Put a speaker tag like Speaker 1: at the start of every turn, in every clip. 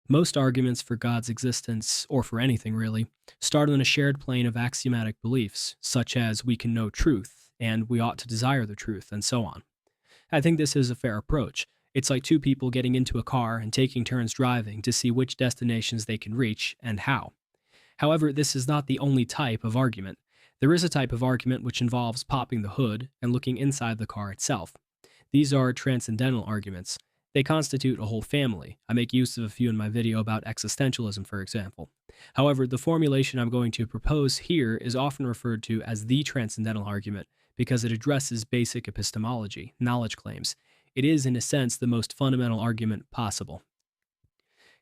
Speaker 1: Most arguments for God's existence, or for anything really, start on a shared plane of axiomatic beliefs, such as we can know truth, and we ought to desire the truth, and so on. I think this is a fair approach. It's like two people getting into a car and taking turns driving to see which destinations they can reach and how. However, this is not the only type of argument. There is a type of argument which involves popping the hood and looking inside the car itself. These are transcendental arguments. They constitute a whole family. I make use of a few in my video about existentialism, for example. However, the formulation I'm going to propose here is often referred to as the transcendental argument because it addresses basic epistemology, knowledge claims. It is, in a sense, the most fundamental argument possible.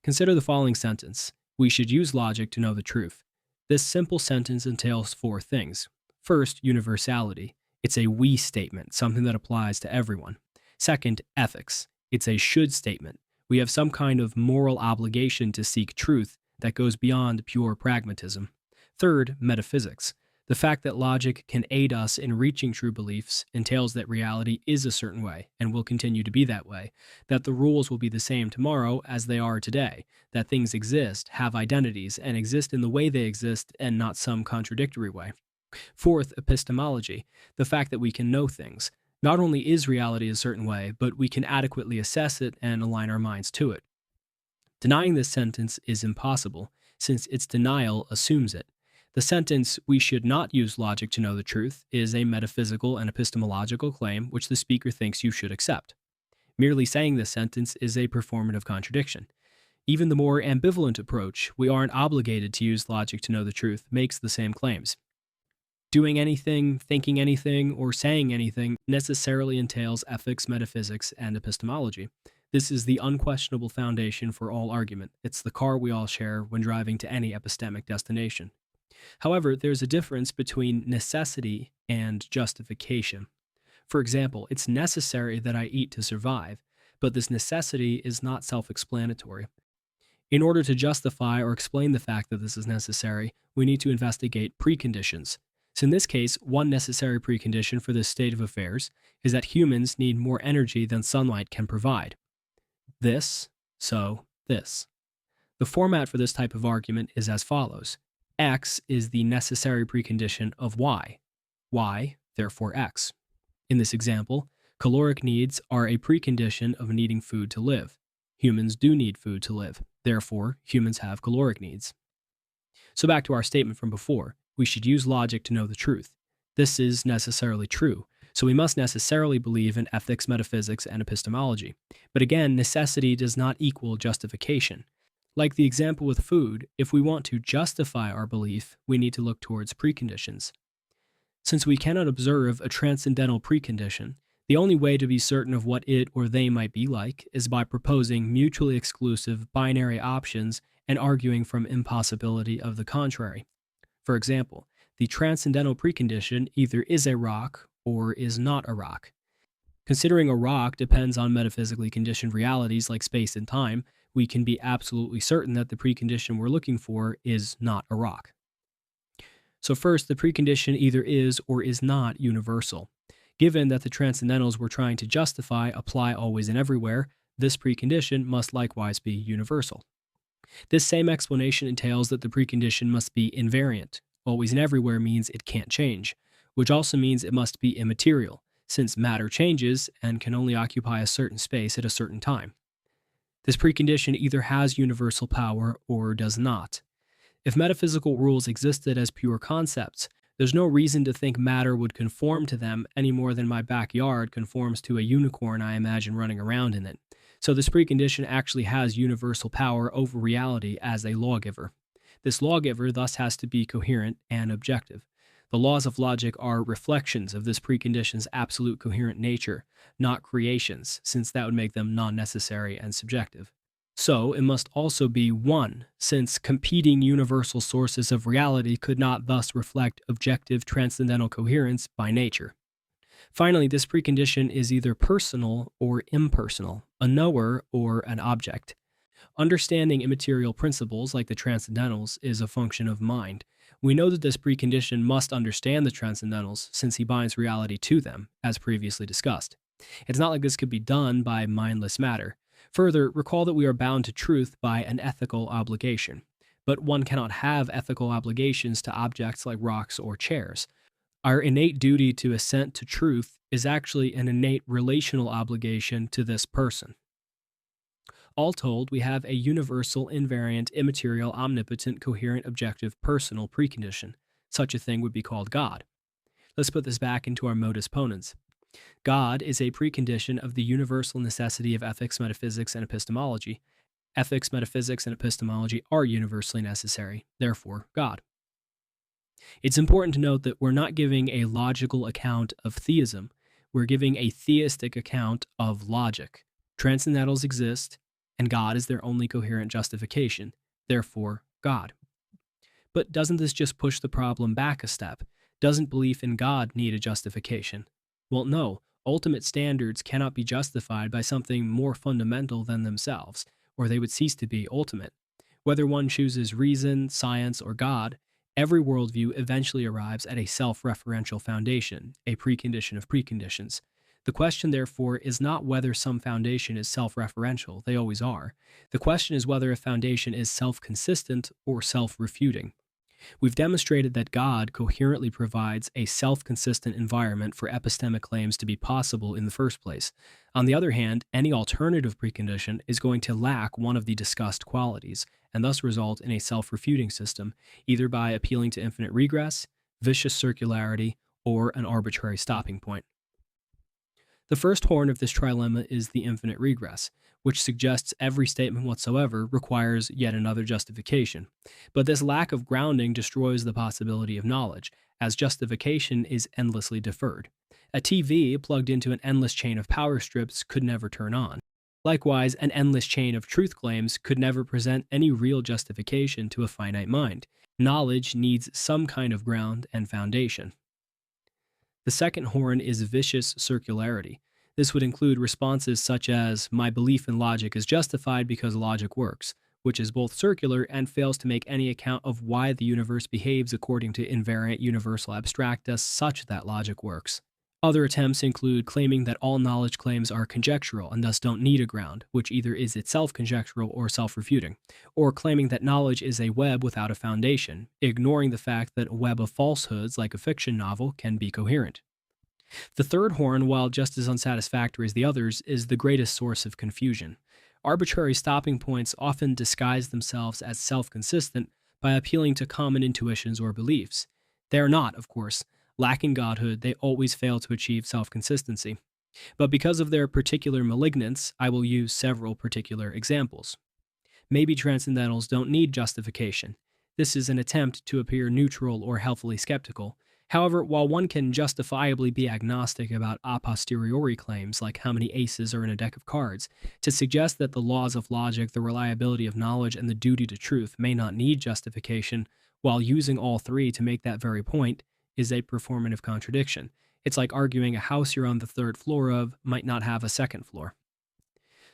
Speaker 1: Consider the following sentence. We should use logic to know the truth. This simple sentence entails four things. First, universality. It's a we statement, something that applies to everyone. Second, ethics. It's a should statement. We have some kind of moral obligation to seek truth that goes beyond pure pragmatism. Third, metaphysics. The fact that logic can aid us in reaching true beliefs entails that reality is a certain way and will continue to be that way, that the rules will be the same tomorrow as they are today, that things exist, have identities, and exist in the way they exist and not some contradictory way. Fourth, epistemology. The fact that we can know things. Not only is reality a certain way, but we can adequately assess it and align our minds to it. Denying this sentence is impossible, since its denial assumes it. The sentence, we should not use logic to know the truth, is a metaphysical and epistemological claim which the speaker thinks you should accept. Merely saying this sentence is a performative contradiction. Even the more ambivalent approach, we aren't obligated to use logic to know the truth, makes the same claims. Doing anything, thinking anything, or saying anything necessarily entails ethics, metaphysics, and epistemology. This is the unquestionable foundation for all argument. It's the car we all share when driving to any epistemic destination. However, there's a difference between necessity and justification. For example, it's necessary that I eat to survive, but this necessity is not self-explanatory. In order to justify or explain the fact that this is necessary, we need to investigate preconditions. So in this case, one necessary precondition for this state of affairs is that humans need more energy than sunlight can provide. This, so this. The format for this type of argument is as follows. X is the necessary precondition of Y. Y, therefore X. In this example, caloric needs are a precondition of needing food to live. Humans do need food to live. Therefore, humans have caloric needs. So back to our statement from before. We should use logic to know the truth. This is necessarily true, so we must necessarily believe in ethics, metaphysics, and epistemology. But again, necessity does not equal justification. Like the example with food, if we want to justify our belief, we need to look towards preconditions. Since we cannot observe a transcendental precondition, the only way to be certain of what it or they might be like is by proposing mutually exclusive binary options and arguing from impossibility of the contrary. For example, the transcendental precondition either is a rock or is not a rock. Considering a rock depends on metaphysically conditioned realities like space and time, we can be absolutely certain that the precondition we're looking for is not a rock. So first, the precondition either is or is not universal. Given that the transcendentals we're trying to justify apply always and everywhere, this precondition must likewise be universal. This same explanation entails that the precondition must be invariant. Always and everywhere means it can't change, which also means it must be immaterial, since matter changes and can only occupy a certain space at a certain time. This precondition either has universal power or does not. If metaphysical rules existed as pure concepts, there's no reason to think matter would conform to them any more than my backyard conforms to a unicorn I imagine running around in it. So this precondition actually has universal power over reality as a lawgiver. This lawgiver thus has to be coherent and objective. The laws of logic are reflections of this precondition's absolute coherent nature, not creations, since that would make them non-necessary and subjective. So it must also be one, since competing universal sources of reality could not thus reflect objective transcendental coherence by nature. Finally, this precondition is either personal or impersonal, a knower or an object. Understanding immaterial principles like the transcendentals is a function of mind. We know that this precondition must understand the transcendentals since he binds reality to them, as previously discussed. It's not like this could be done by mindless matter. Further, recall that we are bound to truth by an ethical obligation. But one cannot have ethical obligations to objects like rocks or chairs. Our innate duty to assent to truth is actually an innate relational obligation to this person. All told, we have a universal, invariant, immaterial, omnipotent, coherent, objective, personal precondition. Such a thing would be called God. Let's put this back into our modus ponens. God is a precondition of the universal necessity of ethics, metaphysics, and epistemology. Ethics, metaphysics, and epistemology are universally necessary, therefore, God. It's important to note that we're not giving a logical account of theism, we're giving a theistic account of logic. Transcendentals exist, and God is their only coherent justification, therefore, God. But doesn't this just push the problem back a step? Doesn't belief in God need a justification? Well, no. Ultimate standards cannot be justified by something more fundamental than themselves, or they would cease to be ultimate. Whether one chooses reason, science, or God, every worldview eventually arrives at a self-referential foundation, a precondition of preconditions. The question, therefore, is not whether some foundation is self-referential, they always are. The question is whether a foundation is self-consistent or self-refuting. We've demonstrated that God coherently provides a self-consistent environment for epistemic claims to be possible in the first place. On the other hand, any alternative precondition is going to lack one of the discussed qualities, and thus result in a self-refuting system, either by appealing to infinite regress, vicious circularity, or an arbitrary stopping point. The first horn of this trilemma is the infinite regress, which suggests every statement whatsoever requires yet another justification. But this lack of grounding destroys the possibility of knowledge, as justification is endlessly deferred. A TV plugged into an endless chain of power strips could never turn on. Likewise, an endless chain of truth claims could never present any real justification to a finite mind. Knowledge needs some kind of ground and foundation. The second horn is vicious circularity. This would include responses such as, my belief in logic is justified because logic works, which is both circular and fails to make any account of why the universe behaves according to invariant universal abstracta such that logic works. Other attempts include claiming that all knowledge claims are conjectural and thus don't need a ground, which either is itself conjectural or self-refuting, or claiming that knowledge is a web without a foundation, ignoring the fact that a web of falsehoods like a fiction novel can be coherent. The third horn, while just as unsatisfactory as the others, is the greatest source of confusion. Arbitrary stopping points often disguise themselves as self-consistent by appealing to common intuitions or beliefs. They are not, of course. Lacking godhood, they always fail to achieve self-consistency. But because of their particular malignance, I will use several particular examples. Maybe transcendentals don't need justification. This is an attempt to appear neutral or healthily skeptical. However, while one can justifiably be agnostic about a posteriori claims like how many aces are in a deck of cards, to suggest that the laws of logic, the reliability of knowledge, and the duty to truth may not need justification, while using all three to make that very point, is a performative contradiction. It's like arguing a house you're on the third floor of might not have a second floor.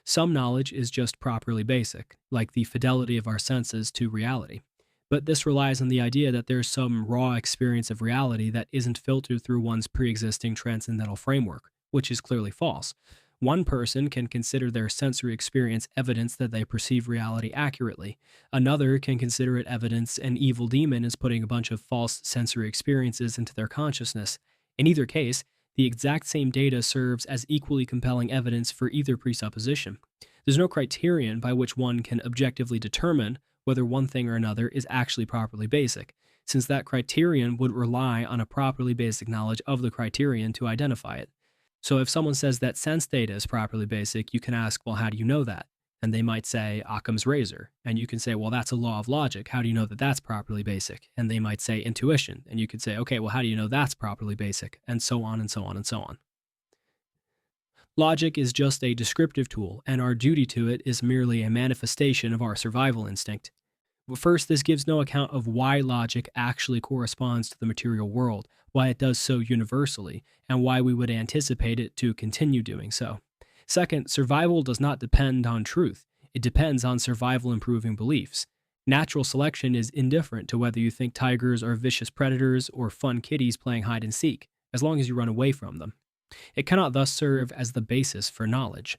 Speaker 1: Some knowledge is just properly basic, like the fidelity of our senses to reality. But this relies on the idea that there's some raw experience of reality that isn't filtered through one's pre-existing transcendental framework, which is clearly false. One person can consider their sensory experience evidence that they perceive reality accurately. Another can consider it evidence an evil demon is putting a bunch of false sensory experiences into their consciousness. In either case, the exact same data serves as equally compelling evidence for either presupposition. There's no criterion by which one can objectively determine whether one thing or another is actually properly basic, since that criterion would rely on a properly basic knowledge of the criterion to identify it. So if someone says that sense data is properly basic, you can ask, well, how do you know that? And they might say, Occam's razor. And you can say, well, that's a law of logic. How do you know that that's properly basic? And they might say intuition. And you could say, okay, well, how do you know that's properly basic? And so on and so on and so on. Logic is just a descriptive tool, and our duty to it is merely a manifestation of our survival instinct. But first, this gives no account of why logic actually corresponds to the material world, why it does so universally, and why we would anticipate it to continue doing so. Second, survival does not depend on truth. It depends on survival-improving beliefs. Natural selection is indifferent to whether you think tigers are vicious predators or fun kitties playing hide-and-seek, as long as you run away from them. It cannot thus serve as the basis for knowledge.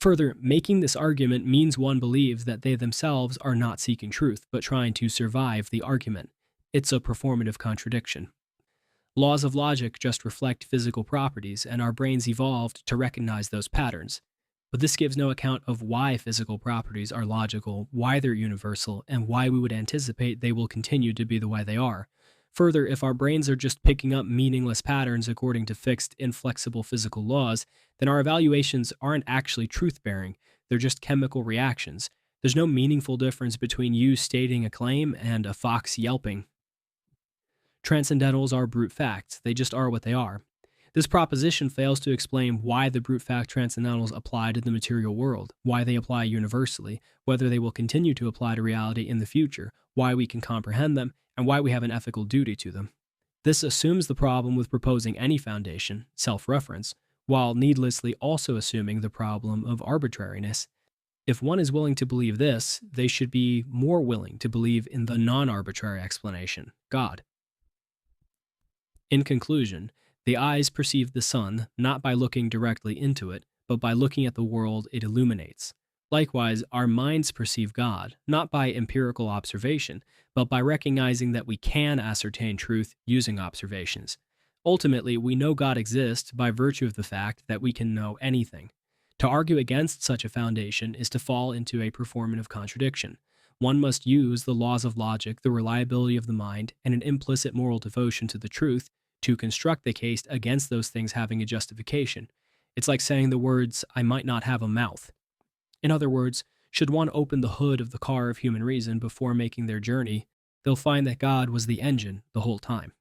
Speaker 1: Further, making this argument means one believes that they themselves are not seeking truth, but trying to survive the argument. It's a performative contradiction. Laws of logic just reflect physical properties, and our brains evolved to recognize those patterns. But this gives no account of why physical properties are logical, why they're universal, and why we would anticipate they will continue to be the way they are. Further, if our brains are just picking up meaningless patterns according to fixed, inflexible physical laws, then our evaluations aren't actually truth-bearing, they're just chemical reactions. There's no meaningful difference between you stating a claim and a fox yelping. Transcendentals are brute facts, they just are what they are. This proposition fails to explain why the brute fact transcendentals apply to the material world, why they apply universally, whether they will continue to apply to reality in the future, why we can comprehend them, and why we have an ethical duty to them. This assumes the problem with proposing any foundation, self-reference, while needlessly also assuming the problem of arbitrariness. If one is willing to believe this, they should be more willing to believe in the non-arbitrary explanation, God. In conclusion, the eyes perceive the sun not by looking directly into it, but by looking at the world it illuminates. Likewise, our minds perceive God not by empirical observation, but by recognizing that we can ascertain truth using observations. Ultimately, we know God exists by virtue of the fact that we can know anything. To argue against such a foundation is to fall into a performative contradiction. One must use the laws of logic, the reliability of the mind, and an implicit moral devotion to the truth to construct the case against those things having a justification. It's like saying the words, "I might not have a mouth." In other words, should one open the hood of the car of human reason before making their journey, they'll find that God was the engine the whole time.